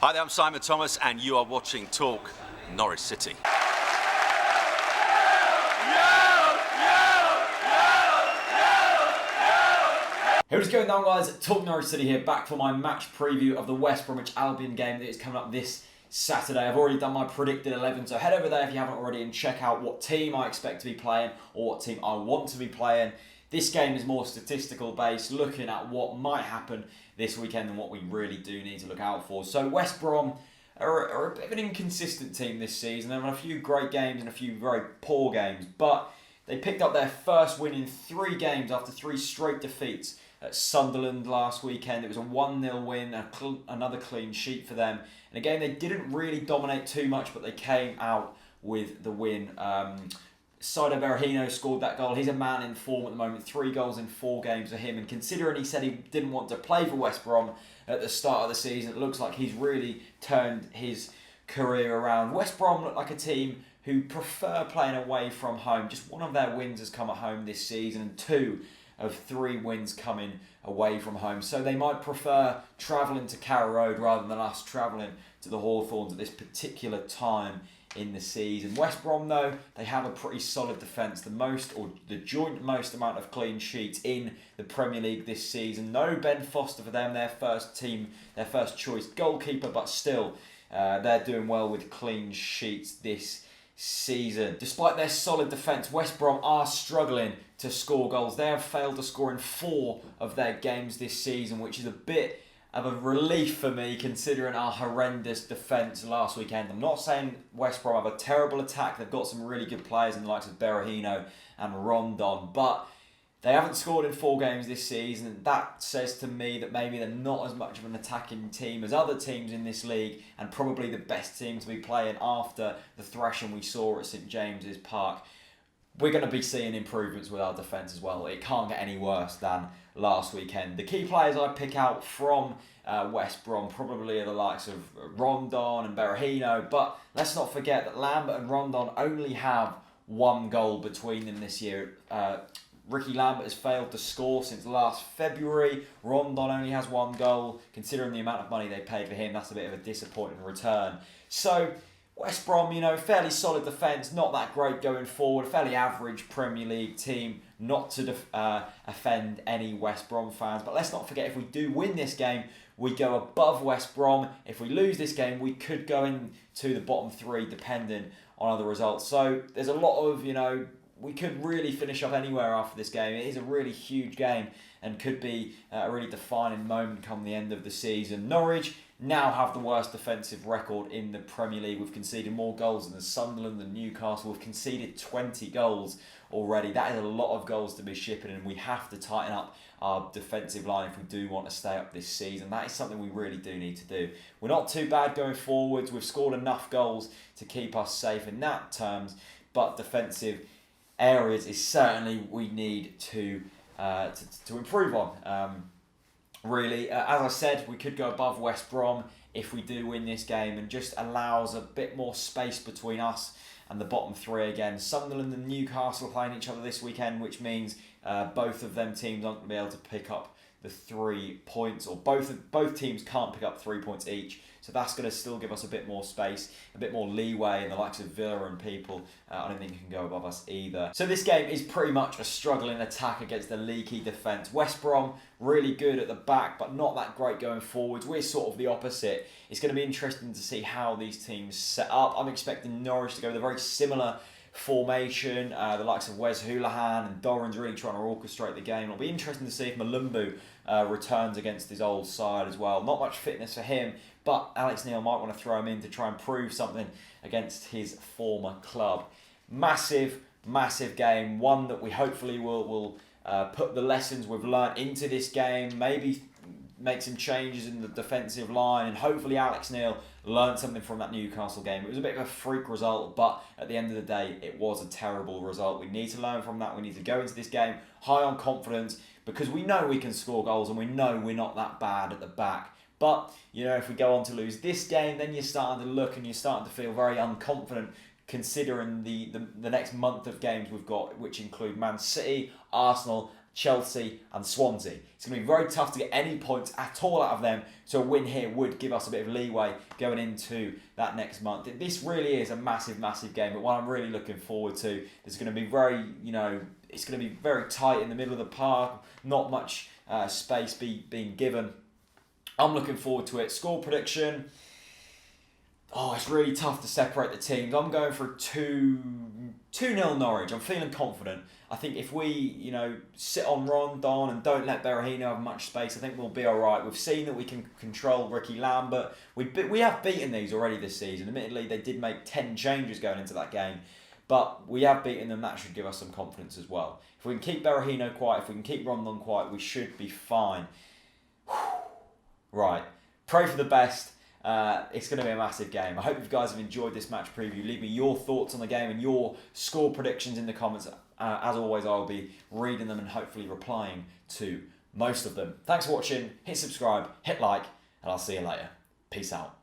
Hi there, I'm Simon Thomas and you are watching Talk Norwich City. Hey, what's going on, guys? Talk Norwich City here, back for my match preview of the West Bromwich Albion game that is coming up this Saturday. I've already done my predicted 11, so head over there if you haven't already and check out what team I expect to be playing or what team I want to be playing. This game is more statistical based, looking at what might happen this weekend and what we really do need to look out for. So West Brom are a bit of an inconsistent team this season. They've had a few great games and a few very poor games, but they picked up their first win in 3 games after 3 straight defeats at Sunderland last weekend. It was a 1-0 win, another clean sheet for them. And again, they didn't really dominate too much, but they came out with the win. Saido Berahino scored that goal. He's a man in form at the moment. 3 goals in 4 games for him. And considering he said he didn't want to play for West Brom at the start of the season, it looks like he's really turned his career around. West Brom look like a team who prefer playing away from home. Just one of their wins has come at home this season, and 2 of 3 wins coming away from home. So they might prefer travelling to Carrow Road rather than us travelling to the Hawthorns at this particular time in the season. West Brom, though, they have a pretty solid defence, the joint most amount of clean sheets in the Premier League this season. No Ben Foster for them, their first choice goalkeeper, but still they're doing well with clean sheets this season. Despite their solid defence, West Brom are struggling to score goals. They have failed to score in 4 of their games this season, which is a bit of a relief for me considering our horrendous defence last weekend. I'm not saying West Brom have a terrible attack. They've got some really good players in the likes of Berahino and Rondon, but they haven't scored in 4 games this season, and that says to me that maybe they're not as much of an attacking team as other teams in this league, and probably the best team to be playing after the thrashing we saw at St James's Park. We're going to be seeing improvements with our defence as well. It can't get any worse than last weekend. The key players I pick out from West Brom probably are the likes of Rondon and Berahino, but let's not forget that Lambert and Rondon only have 1 goal between them this year. Ricky Lambert has failed to score since last February. Rondon only has 1 goal. Considering the amount of money they paid for him, that's a bit of a disappointing return. So West Brom, fairly solid defence, not that great going forward, fairly average Premier League team, not to offend any West Brom fans. But let's not forget, if we do win this game, we go above West Brom. If we lose this game, we could go into the bottom 3 depending on other results. So there's a lot of, we could really finish up anywhere after this game. It is a really huge game and could be a really defining moment come the end of the season. Norwich now have the worst defensive record in the Premier League. We've conceded more goals than Sunderland and Newcastle. We've conceded 20 goals already. That is a lot of goals to be shipping, and we have to tighten up our defensive line if we do want to stay up this season. That is something we really do need to do. We're not too bad going forwards. We've scored enough goals to keep us safe in that terms, but defensive areas is certainly we need to improve on. Really, as I said, we could go above West Brom if we do win this game, and just allows a bit more space between us and the bottom 3 again. Sunderland and Newcastle are playing each other this weekend, which means both of them teams aren't going to be able to pick up the 3 points, or both teams can't pick up 3 points each. So that's going to still give us a bit more space, a bit more leeway in the likes of Villa and people. I don't think you can go above us either. So this game is pretty much a struggling attack against a leaky defence. West Brom, really good at the back, but not that great going forwards. We're sort of the opposite. It's going to be interesting to see how these teams set up. I'm expecting Norwich to go with a very similar formation. The likes of Wes Hoolahan and Doran's really trying to orchestrate the game. It'll be interesting to see if Malumbu returns against his old side as well. Not much fitness for him, but Alex Neil might want to throw him in to try and prove something against his former club. Massive game. One that we hopefully will put the lessons we've learnt into this game. Maybe make some changes in the defensive line, and hopefully Alex Neil learned something from that Newcastle game. It was a bit of a freak result, but at the end of the day, it was a terrible result. We need to learn from that. We need to go into this game high on confidence, because we know we can score goals and we know we're not that bad at the back. But, if we go on to lose this game, then you're starting to look and you're starting to feel very unconfident, considering the next month of games we've got, which include Man City, Arsenal Chelsea and Swansea. It's going to be very tough to get any points at all out of them, so a win here would give us a bit of leeway going into that next month. This really is a massive, massive game, but one I'm really looking forward to. It's going to be very, it's going to be very tight in the middle of the park, not much space being given. I'm looking forward to it. Score prediction. Oh, it's really tough to separate the teams. I'm going for 2-0 Norwich. I'm feeling confident. I think if we, sit on Rondon and don't let Berahino have much space, I think we'll be all right. We've seen that we can control Ricky Lambert. We have beaten these already this season. Admittedly, they did make 10 changes going into that game, but we have beaten them. That should give us some confidence as well. If we can keep Berahino quiet, if we can keep Rondon quiet, we should be fine. Right. Pray for the best. It's going to be a massive game. I hope you guys have enjoyed this match preview. Leave me your thoughts on the game and your score predictions in the comments. As always, I'll be reading them and hopefully replying to most of them. Thanks for watching. Hit subscribe, hit like, and I'll see you later. Peace out.